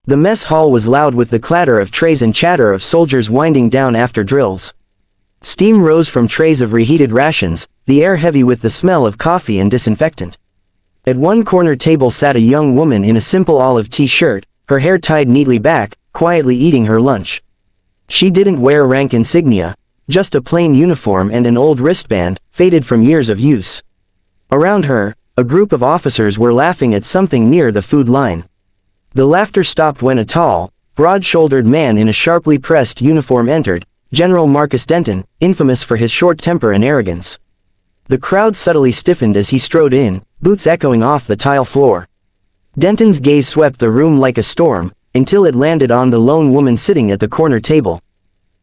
The mess hall was loud with the clatter of trays and chatter of soldiers winding down after drills. Steam rose from trays of reheated rations, the air heavy with the smell of coffee and disinfectant. At one corner table sat a young woman in a simple olive t-shirt, her hair tied neatly back, quietly eating her lunch. She didn't wear rank insignia, just a plain uniform and an old wristband, faded from years of use. Around her, a group of officers were laughing at something near the food line. The laughter stopped when a tall, broad-shouldered man in a sharply pressed uniform entered, General Marcus Denton, infamous for his short temper and arrogance. The crowd subtly stiffened as he strode in, boots echoing off the tile floor. Denton's gaze swept the room like a storm, until it landed on the lone woman sitting at the corner table.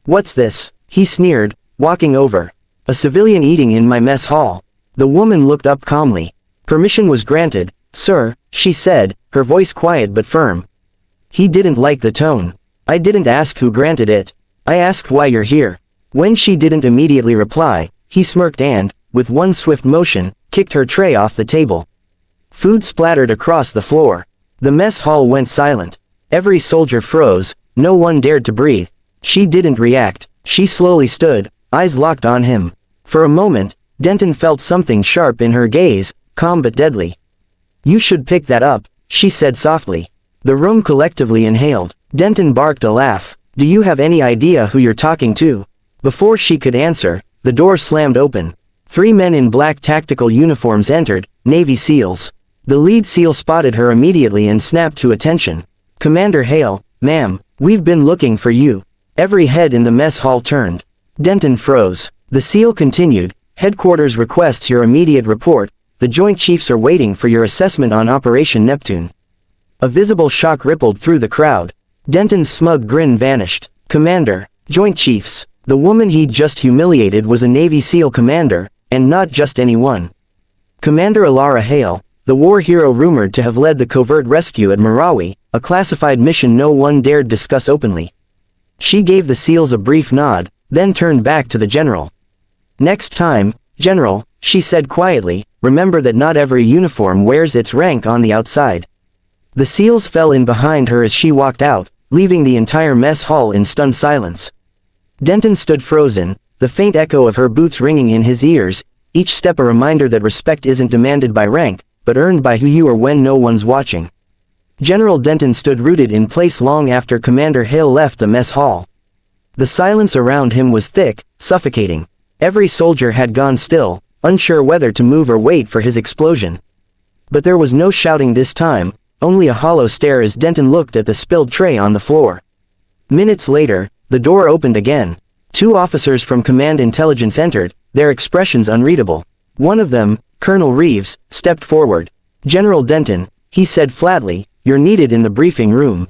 "What's this?" he sneered, walking over. "A civilian eating in my mess hall." The woman looked up calmly. "Permission was granted, sir," she said, her voice quiet but firm. He didn't like the tone. "I didn't ask who granted it. I asked why you're here." When she didn't immediately reply, he smirked and, with one swift motion, kicked her tray off the table. Food splattered across the floor. The mess hall went silent. Every soldier froze, no one dared to breathe. She didn't react. She slowly stood, eyes locked on him. For a moment, Denton felt something sharp in her gaze, calm but deadly. "You should pick that up," she said softly. The room collectively inhaled. Denton barked a laugh. "Do you have any idea who you're talking to?" Before she could answer, the door slammed open. 3 men in black tactical uniforms entered, Navy SEALs. The lead SEAL spotted her immediately and snapped to attention. "Commander Hale, ma'am, we've been looking for you." Every head in the mess hall turned. Denton froze. The SEAL continued, "Headquarters requests your immediate report. The Joint Chiefs are waiting for your assessment on Operation Neptune." A visible shock rippled through the crowd. Denton's smug grin vanished. "Commander, Joint Chiefs." The woman he'd just humiliated was a Navy SEAL commander, and not just anyone. Commander Elara Hale, the war hero rumored to have led the covert rescue at Marawi, a classified mission no one dared discuss openly. She gave the SEALs a brief nod, then turned back to the general. "Next time, General," she said quietly, "remember that not every uniform wears its rank on the outside." The SEALs fell in behind her as she walked out, leaving the entire mess hall in stunned silence. Denton stood frozen, the faint echo of her boots ringing in his ears, each step a reminder that respect isn't demanded by rank, but earned by who you are when no one's watching. General Denton stood rooted in place long after Commander Hale left the mess hall. The silence around him was thick, suffocating. Every soldier had gone still, unsure whether to move or wait for his explosion. But there was no shouting this time, only a hollow stare as Denton looked at the spilled tray on the floor. Minutes later, the door opened again. 2 officers from Command Intelligence entered, their expressions unreadable. One of them, Colonel Reeves, stepped forward. "General Denton," he said flatly, "you're needed in the briefing room."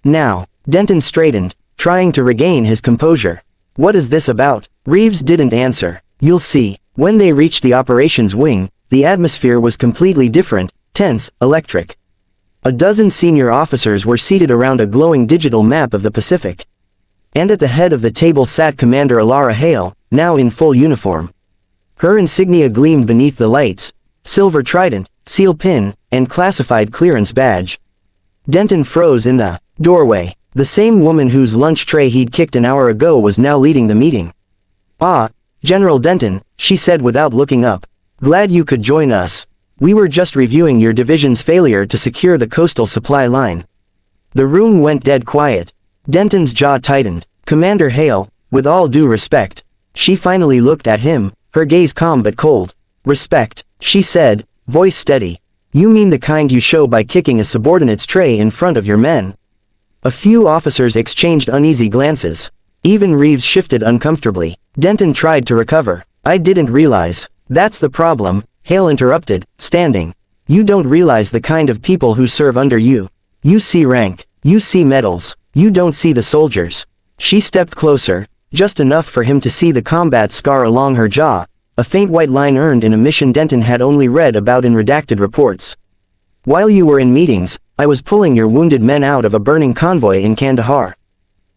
Now. Denton straightened, trying to regain his composure. "What is this about?" Reeves didn't answer. "You'll see." When they reached the operations wing, the atmosphere was completely different, tense, electric. A dozen senior officers were seated around a glowing digital map of the Pacific. And at the head of the table sat Commander Elara Hale, now in full uniform. Her insignia gleamed beneath the lights: silver trident, seal pin, and classified clearance badge. Denton froze in the doorway. The same woman whose lunch tray he'd kicked an hour ago was now leading the meeting. "Ah, General Denton," she said without looking up. "Glad you could join us. We were just reviewing your division's failure to secure the coastal supply line." The room went dead quiet. Denton's jaw tightened. "Commander Hale, with all due respect." She finally looked at him, her gaze calm but cold. "Respect," she said, voice steady. "You mean the kind you show by kicking a subordinate's tray in front of your men?" A few officers exchanged uneasy glances. Even Reeves shifted uncomfortably. Denton tried to recover. "I didn't realize." "That's the problem," Hale interrupted, standing. "You don't realize the kind of people who serve under you. You see rank. You see medals. You don't see the soldiers." She stepped closer, just enough for him to see the combat scar along her jaw, a faint white line earned in a mission Denton had only read about in redacted reports. "While you were in meetings, I was pulling your wounded men out of a burning convoy in Kandahar.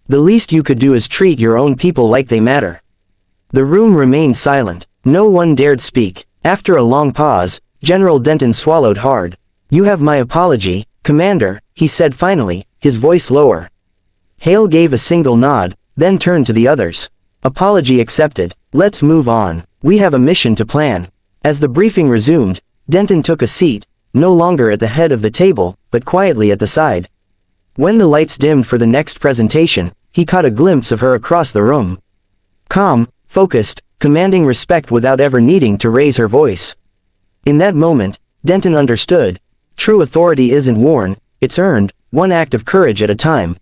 The least you could do is treat your own people like they matter." The room remained silent. No one dared speak. After a long pause, General Denton swallowed hard. "You have my apology, Commander," he said finally, his voice lower. Hale gave a single nod, then turned to the others. Apology accepted. Let's move on. We have a mission to plan. As the briefing resumed, Denton took a seat, no longer at the head of the table, but quietly at the side. When the lights dimmed for the next presentation, he caught a glimpse of her across the room. Calm, focused, commanding respect without ever needing to raise her voice. In that moment, Denton understood. True authority isn't worn, it's earned, one act of courage at a time,